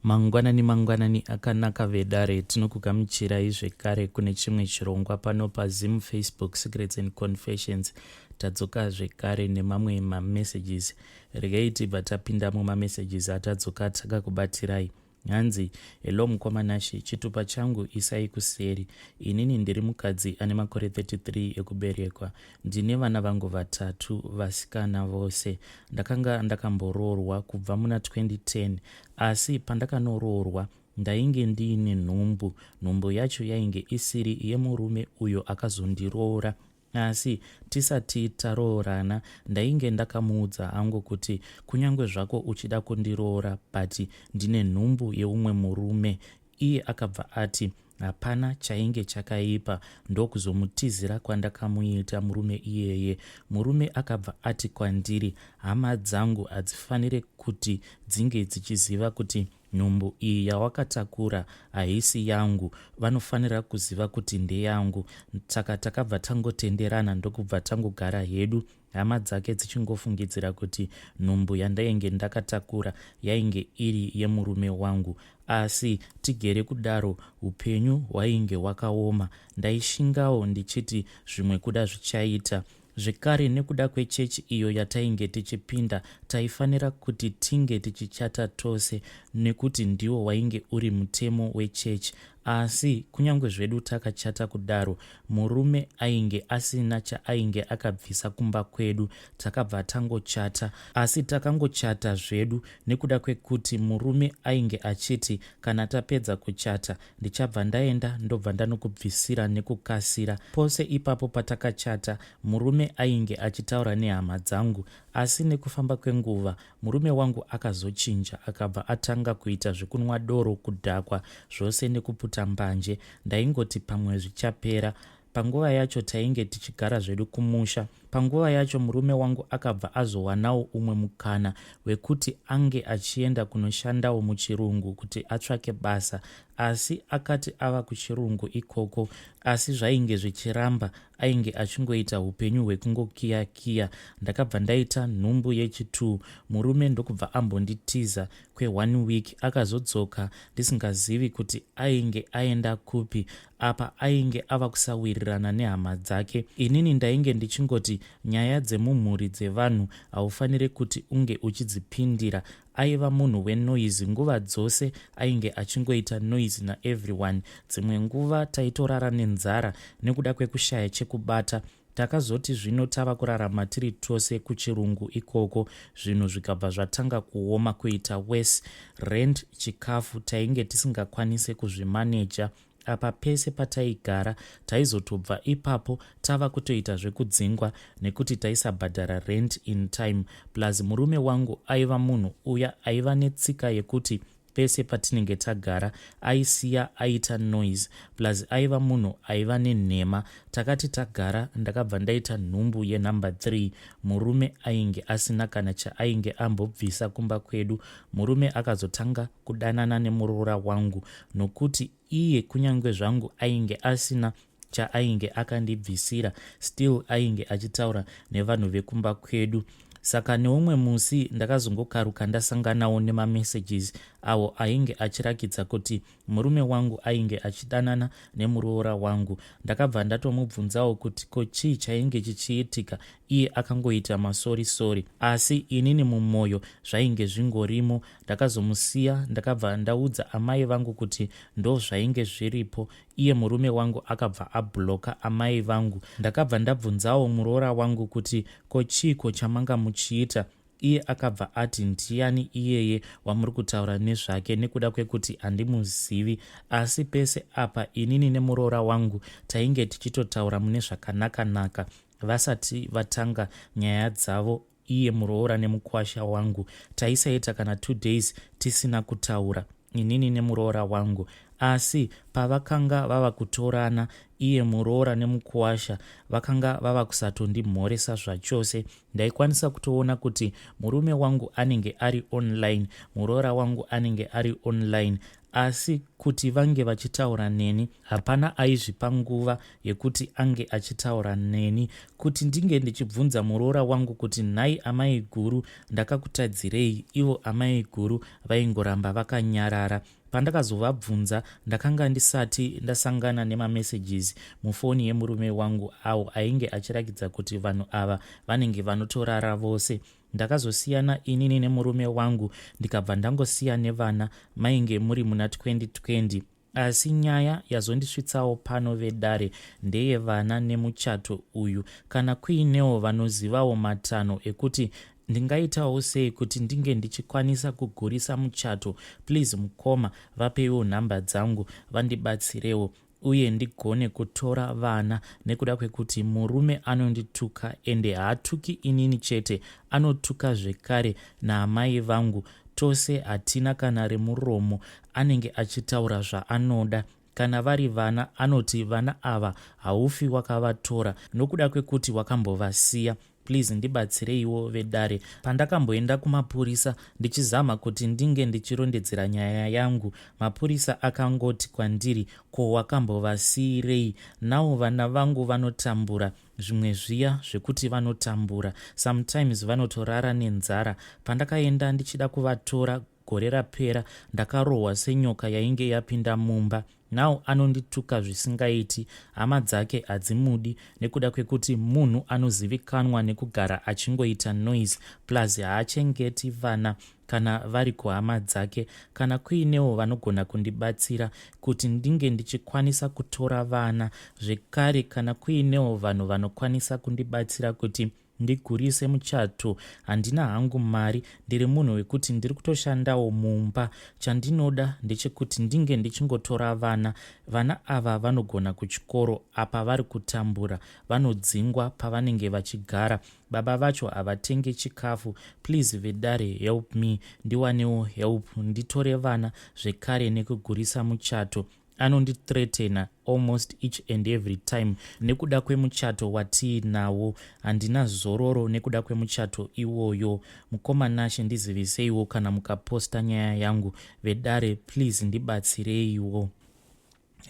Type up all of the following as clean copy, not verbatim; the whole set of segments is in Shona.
Mangwanani akanaka vedare tinokugamuchirai zvekare kune chimwe chirongwa pano paZim Facebook Secrets and Confessions. Tadzoka zvekare nemamwe mamessages. Regai tibva tapinda mumamessages atadzoka takakubatirai. Hanzi, hello mukomanashi, chitupa changu isai kuseri. Inini ndiri mukadzi ane makore 33 ekuberekwa. Ndine vana vangu vatatu vasikana vose. Ndakanga ndakamboroorwa kubva muna 2010. Asi pandakanoroorwa ndainge ndiine nhumbu. Nhumbu yacho yainge isiri yemurume uyo akazondiroora. Asi tisati taroorana ndainge ndakamuudza hangu kuti kunyange zvako uchida kundiroora but ndine nhumbu yeumwe murume. Iye akabva ati hapana chainge chakaipa, ndokuzomutizira kwandakamuita murume iyeye. Murume akabva ati kwandiri, hama dzangu hadzifanire kuti dzinge dzichiziva kuti nhumbu iyi yawakatakura haisi yangu, vanofanira kuziva kuti ndeyangu. Saka takabva tangotenderana ndokubva tangogara hedu, hama dzake dzichingofungidzira kuti nhumbu yandainge ndakatakura yainge iri yemurume wangu. Asi tigere kudaro upenyu hwainge hwakaoma. Ndaishingawo ndichiti zvimwe kuda zvichaita. Zvekare nekuda kwechechi iyo yatainge tichipinda, taifanira kuti tinge tichichata tose nekuti ndiwo wainge uri mutemo wechechi. Asi kunyange zvedu takachata kudaro, murume ainge asina chaainge akabvisa kumba kwedu. Takabva tangochata, asi takangochata zvedu nekuda kwekuti murume ainge achiti kana tapedza kuchata ndichabva ndaenda ndobva ndanokubvisira nekukasira. Pose ipapo patakachata, murume ainge achitaura nehama dzangu, asi nekufamba kwenguva murume wangu akazochinja, akabva atanga kuita zvekunwa doro, kudhakwa, zvose nekuputa mbanje. Ndaingoti pamwe zvichapera. Panguva yacho tainge tichigara zvedu kumusha. Panguva yacho murume wangu akabva azowanawo umwe mukana wekuti ange achienda kunoshandawo muchirungu kuti atsvake basa. Asi akati ava kuchirungu ikoko, asi zvainge zvichiramba, ainge achingoita upenyu hwekungokiya-kiya. Ndakabva ndaita nhumbu yechi2. Murume ndokubva ambonditiza kwe1 week, akazodzoka ndisingazivi kuti ainge aenda kupi. Apa ainge ava kusawirirana nehama dzake. Inini ndainge ndichingoti nyaya dzemumhuri dzevanhu haufaniri kuti unge uchidzipindira. Aiva munhu wenoise nguva dzose, ainge achingoita noise naeveryone. Dzimwe nguva taitorara nenzara nekuda kwekushaya chekubata. Takazoti zvino tava kurarama tiri tose kuchirungu ikoko, zvinhu zvikabva zvatanga kuoma kuita worse. Rent, chikafu tainge tisingakwanise kuzvimaneja. Apa pese pataigara taizotobva ipapo tava kutoita zvekudzingwa nekuti taisabhadhara rent in time. Plus murume wangu aiva munhu uya aiva netsika yekuti pese patinenge tagara aisiya aita noise. Plus aiva munhu aiva nenhema. Takati tagara ndakabva ndaita nhumbu yenumber 3. Murume ainge asina kana chaainge ambobvisa kumba kwedu. Murume akazotanga kudanana nemuroora wangu nokuti iye kunyange zvangu ainge asina chaainge akandibvisira, still ainge achitaura nevanhu vekumba kwedu. Saka neumwe musi ndakazongokaruka ndasanganawo nemamessages awo ainge achirakidza kuti murume wangu ainge achidanana nemuroora wangu. Ndakabva ndatomubvunzawo kuti ko chii chainge chichiitika. Iye akangoita masori. Asi inini mumwoyo zvainge zvingorimo. Ndakazomusiya ndakabva ndaudza amai vangu kuti ndo zvainge zviripo. Iye murume wangu akabva abloka amai vangu. Ndakabva ndabvunzawo muroora wangu kuti ko chiko chamanga muchiita. Iye akabva ati ndiani iyeye wamuri kutaura nezvake nekuda kwekuti handimuzivi. Asi pese apa inini nemuroora wangu tainge tichitotaura mune zvakanaka vasati vatanga nyaya dzavo. Iye muroora nemukwasha wangu taisaita kana 2 days tisina kutaura, inini nemuroora wangu. asi pavakanga vava kutorana iye muroora nemukuwasha vakanga vava kusatondimhoresa zvachose. Ndaikwanisa kutoona kuti murume wangu anenge ari online, muroora wangu anenge ari online, asi kuti vange vachitaura neni hapana aizvipa nguva yekuti ange achitaura neni, kuti ndinge ndichibvunza muroora wangu kuti nhai amai guru ndakakutadzirei, ivo amai guru vaingoramba vakanyarara. Pandakazovabvunza ndakanga ndisati ndasangana nemamessages mufoni yemurume wangu awo ainge achirakidza kuti vanhu ava vanenge vanotorara vose. Ndakazosiyana inini nemurume wangu ndikabva ndangosiya nevana, mainge muri muna 2020. Asi nyaya yazondisvitsawo pano vedare ndeye vana nemuchato uyu. Kana kuinewo vanozivawo matanho ekuti ndingaitawo sei kuti ndinge ndichikwanisa kugurisa muchato, please mukoma vapewo nhamba dzangu vandibatsirewo uye ndigone kutora vana, nekuda kwekuti murume anondituka ende haatuki inini chete, anotuka zvekare naamai vangu. Tose hatina kana remuromo, anenge achitaura zvaanoda. Kana vari vana anoti vana ava haufi wakavatora nokuda kwekuti wakambovasiya. Please ndibatsireiwo vedare. Pandakamboenda kumapurisa ndichizama kuti ndinge ndichirondedzera nyaya yangu, mapurisa akangoti kwandiri, ko wakambovasiyirei? Nawo vana vangu vanotambura, zvimwe zviya zvekuti vanotambura, sometimes vanotorara nenzara. Pandakaenda ndichida kuvatora gore rapera ndakarohwa senyoka yainge yapinda mumba. Nawo anondituka zvisingaiti, hama dzake hadzimudi nekuda kwekuti munhu anozivikanwa nekugara achingoita noise, plus haachengeti vana kana vari kuhama dzake. Kana kuinewo vanogona kundibatsira kuti ndinge ndichikwanisa kutora vana zvekare, kana kuinewo vanhu vanokwanisa kundibatsira kuti ndigurise muchato, handina hangu mari, ndiri munhu wekuti ndiri kutoshandawo mumba. Chandinoda ndechekuti ndinge ndichingotora vana. Vana ava vanogona kuchikoro, apa vari kutambura, vanodzingwa pavanenge vachigara, baba vacho havatenge chikafu. Please vedare, help me, ndiwanewo help, nditore vana zvekare nekugurisa muchato. Anondithreatena almost each and every time nekuda kwemuchato watiinawo. Handina zororo nekuda kwemuchato iwoyo. Mukoma Nashe ndiziviseiwo kana mukaposta nyaya yangu vedare, please ndibatsireiwo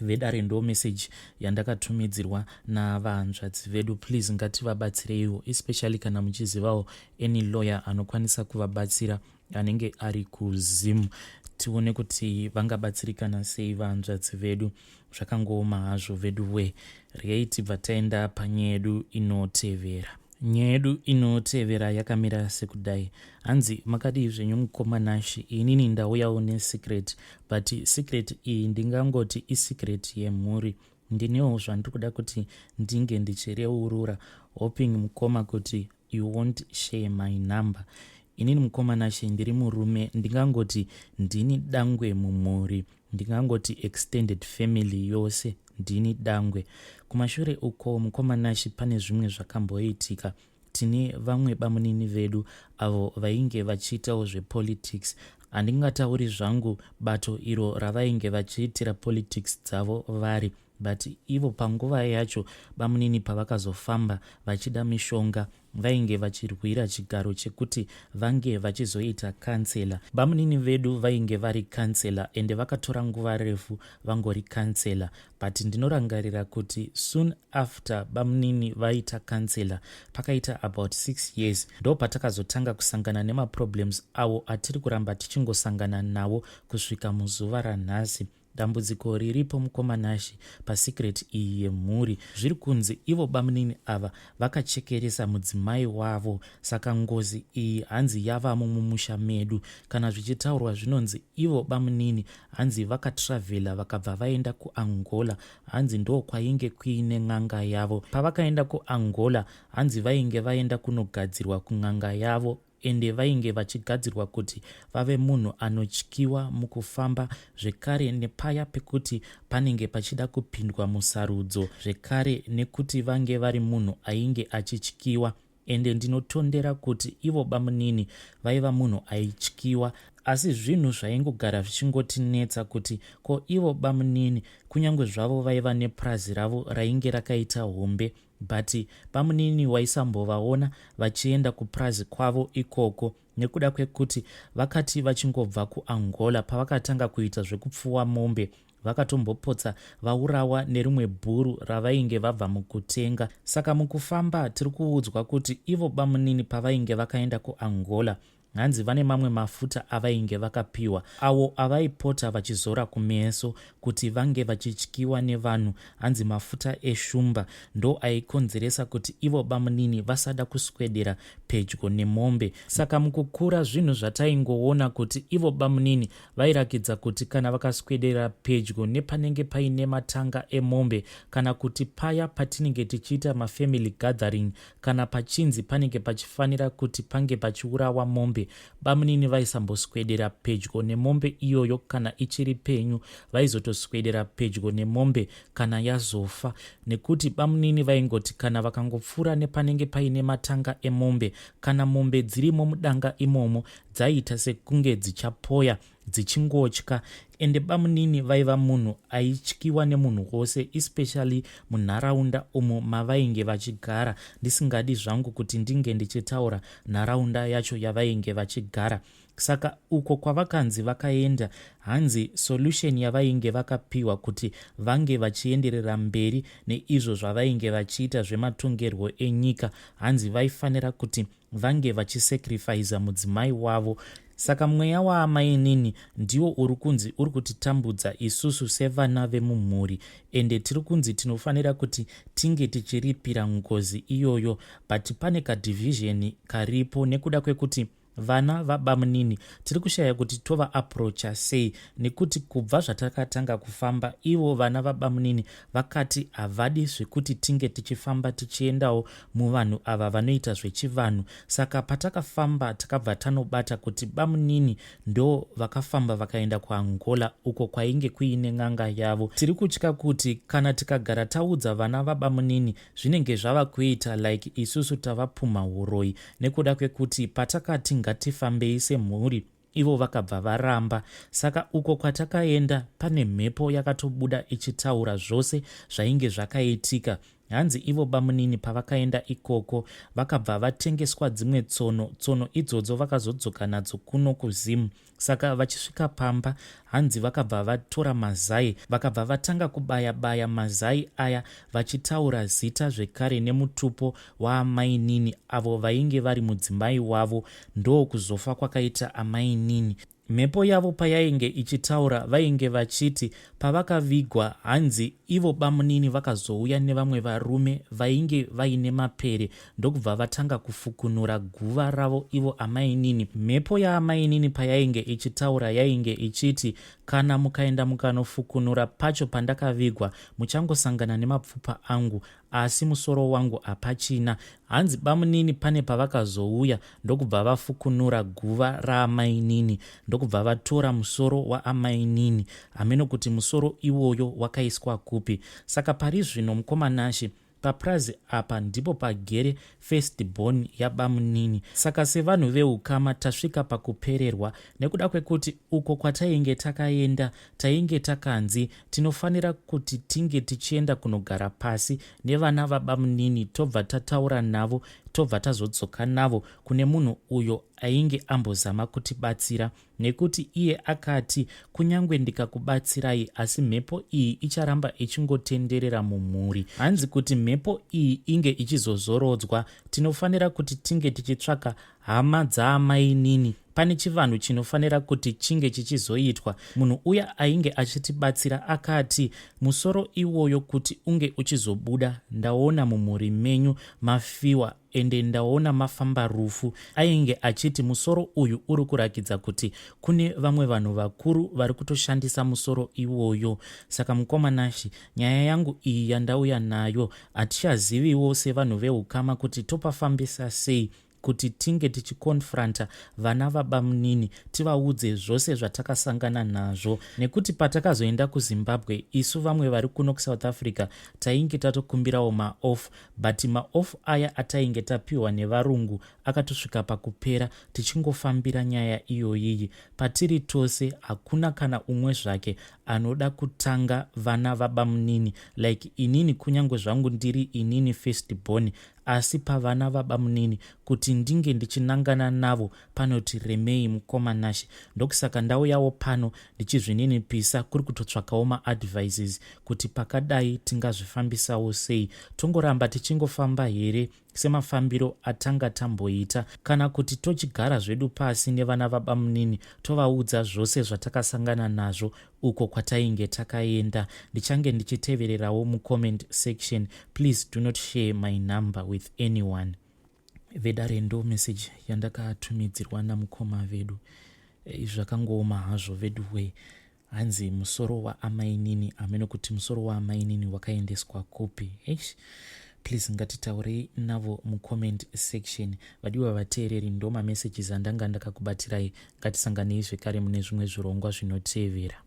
vedare. Ndo message yandakatumidzirwa navahanzvadzi vedu. Please ngativabatsireiwo, especially kana muchizivawo any lawyer anokwanisa kuvabatsira anenge ari kuzimu, tione kuti vangabatsirikana sei vahanzvadzi vedu. Zvakangooma hazvo vedu we. Regai tibva taenda panyedu inotevera. Nyedu inotevera yakamira sekudai. Hanzi makadi zvenyu mukoma Nashe, inini ndauyawo nesecret, but secret iyi ndingangoti isecret yemhuri. Ndinewo zvandiri kuda kuti ndinge ndichireurura, hoping mukoma kuti you won't share my number. Inini mukoma Nashe ndiri murume, ndingangoti ndini dangwe mumhuri, ndingangoti extended family yose ndini dangwe. Kumashure uko mukoma Nashe pane zvimwe zvakamboitika. Tine vamwe bamunini vedu avo vainge vachiitawo zvepolitics. Handingatauri zvangu bato iro ravainge vachiitira politics dzavo vari, but ivo panguva yacho bamunini pavakazofamba vachida mishonga vainge vachirwira chigaro chekuti vange vachizoita kansela. Bamunini vedu vainge vari kansela ende vakatora nguva refu vangori kansela, but ndinorangarira kuti soon after bamunini vaita kansela pakaita about 6 years ndo patakazotanga kusangana nemaproblems avo atiri kuramba tichingosangana nawo kusvika muzuva ranhasi. Dambudziko riripo mukoma Nashe pasecret iyi yemhuri zviri kunzi ivo bamunini ava vakachekeresa mudzimai wavo, saka ngozi iyi hanzi yavamo mumusha medu. Kana zvichitaurwa zvinonzi ivo bamunini hanzi vakatravhela vakabva vaenda kuAngola, hanzi ndo kwainge kuine n'anga yavo. Pavakaenda kuAngola hanzi vainge vaenda kunogadzirwa kun'anga yavo, ende vainge vachigadzirwa kuti vave munhu anotyiwa mukufamba, zvekare nepaya pekuti panenge pachida kupindwa musarudzo, zvekare nekuti vange vari munhu ainge achityiwa. Ende ndinotondera kuti ivo bamunini vaiva munhu aityiwa, asi zvinhu zvaingogara zvichingotinetsa kuti ko ivo bamunini kunyange zvavo vaiva nepurazi ravo rainge rakaita hombe, but bamunini waisambovaona vachienda kupurazi kwavo ikoko, nekuda kwekuti vakati vachingobva kuAngola pavakatanga kuita zvekupfuwa mombe vakatombopotsa vaurawa nerimwe bhuru ravainge vabva mukutenga. Saka mukufamba tiri kuudzwa kuti ivo bamunini pavainge vakaenda kuAngola hanzi vane mamwe mafuta avainge vakapiwa awo avaipota vachizora kumeso kuti vange vachityiwa nevanhu, hanzi mafuta eshumba ndo aikonzeresa kuti ivo bamunini vasada kuswedera pedyo nemombe. Saka mukukura zvinhu zvataingoona kuti ivo bamunini vairakidza kuti kana vakaswedera pedyo nepanenge paine matanga emombe, kana kuti paya patinenge tichiita mafamily gathering, kana pachinzi panenge pachifanira kuti pange pachiurawa mombe, bamunini vaisamboswedera pedyo nemombe iyoyo kana ichiri penyu, vaizotoswedera pedyo nemombe kana yazofa, nekuti bamunini vaingoti kana vakangopfuura nepanenge paine matanga emombe, kana mombe dzirimo mudanga imomo dzaiita sekunge dzichapoya dzichingotya. Ende bamunini vaiva munhu aityiwa nemunhu wose, especially munharaunda umo mavainge vachigara. Ndisingadi zvangu kuti ndinge ndichitaura nharaunda yacho yavainge vachigara. Saka uko kwavakanzi vakaenda, hanzi solution yavainge vakapiwa kuti vange vachienderera mberi neizvo zvavainge vachiita zvematongerwo enyika, hanzi vaifanira kuti vange vachisacrifice mudzimai wavo. Saka mweya waamai ndiwo uri kunzi uri kutitambudza isusu sevana vemumhuri, ende tiri kunzi tinofanira kuti tinge tichiripira ngozi iyoyo, but pane kadivhizheni karipo nekuda kwekuti vana vabamunini tiri kushaya kuti tova approacha sei, nekuti kubva zvatakatanga kufamba ivo vana vabamunini vakati havadi zvekuti tinge tichifamba tichiendawo muvanhu ava vanoita zvechivanhu. Saka patakafamba takabva tanobata kuti bamunini ndo vakafamba vakaenda kuAngola uko kwainge kuine n'anga yavo. Tiri kutya kuti kana tikagara taudza vana vabamunini zvinenge zvava kuita like isusu tavapumha uroi, nekuda kwekuti patakati ngatifambei semhuri ivo vakabva varamba. Saka uko kwatakaenda pane mhepo yakatobuda ichitaura zvose zvainge zvakaitika. Hanzi ivo bamunini pavakaenda ikoko vakabva vatengeswa dzimwe tsono idzodzo vakazodzoka nadzo kuno kuzimu. Saka vachisvika pamba, hanzi vakabva vatora mazai, vakabva vatanga kubaya mazai aya vachitaura zita zvekare nemutupo waamainini avo vainge vari mudzimai wavo, ndo kuzofa kwakaita amainini. Mhepo yavo payainge ichitaura vainge vachiti pavakavigwa, hanzi ivo bamunini vakazouya nevamwe varume vainge vaine mapere ndokubva vatanga kufukunura guva ravo ivo amainini. Mhepo yaamainini payainge ichitaura yainge ichiti kana mukaenda mukanofukunura pacho pandakavigwa muchangosangana nemapfupa angu, asi musoro wangu hapachina. Hanzi bamunini pane pavakazouya ndokubva vafukunura guva raamainini ndokubva vatora musoro waamainini, hameno kuti musoro iwoyo wakaiswa kupi. Saka pari zvino mukomanashi papurazi apa ndipo pagere firstborn yabamunini. Saka sevanhu veukama tasvika pakupererwa, nekuda kwekuti uko kwatainge takaenda tainge takanzi tinofanira kuti tinge tichienda kunogara pasi nevana vabamunini tobva tataura navo tobva tazodzoka navo kune munhu uyo ainge ambozama kutibatsira, nekuti iye akati kunyange ndikakubatsirai asi mhepo iyi icharamba ichingotenderera mumhuri. Hanzi kuti mhepo iyi inge ichizozorodzwa tinofanira kuti tinge tichitsvaka hama dzaamainini. Pane chivanhu chinofanira kuti chinge chichizoitwa. Munhu uya ainge achitibatsira akati musoro iwoyo kuti unge uchizobuda ndaona mumhuri menyu mafiwa ende ndaona mafamba rufu. Ainge achiti musoro uyu uri kurakidza kuti kune vamwe vanhu vakuru vari kutoshandisa musoro iwoyo. Saka mukomanashi, nyaya yangu iyi yandauya nayo hatichaziviwo sevanhu veukama kuti topafambisa sei. kuti tinge tichikonfranta vana vabamunini tivaudze zvose zvatakasangana nazvo, nekuti patakazoenda kuZimbabwe isu vamwe vari kuno kuSouth Africa tainge tatokumbirawo maoff, but maoff aya atainge tapiwa nevarungu akatosvika pakupera tichingofambira nyaya iyoyiyi. Patiri tose hakuna kana umwe zvake anoda kutanga vana vabamunini, like inini kunyange zvangu ndiri inini firstborn, asi pavana vabamunini kuti ndinge ndichinangana navo panoti remei mukomanashi. Ndokusaka ndauyawo pano ndichizvininipisa kuri kutotsvakawo maadvices kuti pakadai tingazvifambisawo sei. Tongoramba tichingofamba here semafambiro atanga tamboita, kana kuti tochigara zvedu pasi nevana vabamunini tovaudza zvose zvatakasangana nazvo uko kwatainge takaenda. Ndichange ndichitevererawo mucomment section. Please do not share my number with anyone. Vedare ndo message yandakatumidzirwa namukoma vedu. Zvakangooma hazvo vedu we. Hanzi musoro waamainini, amene kuti musoro waamainini wakaendeswa kupi. Please ngatitaurei navo mucomment section. Vadiwa vateereri ndo mamessages andanga ndakakubatirai. Ngatisanganei zvekare mune zvimwe zvirongwa zvinotevera.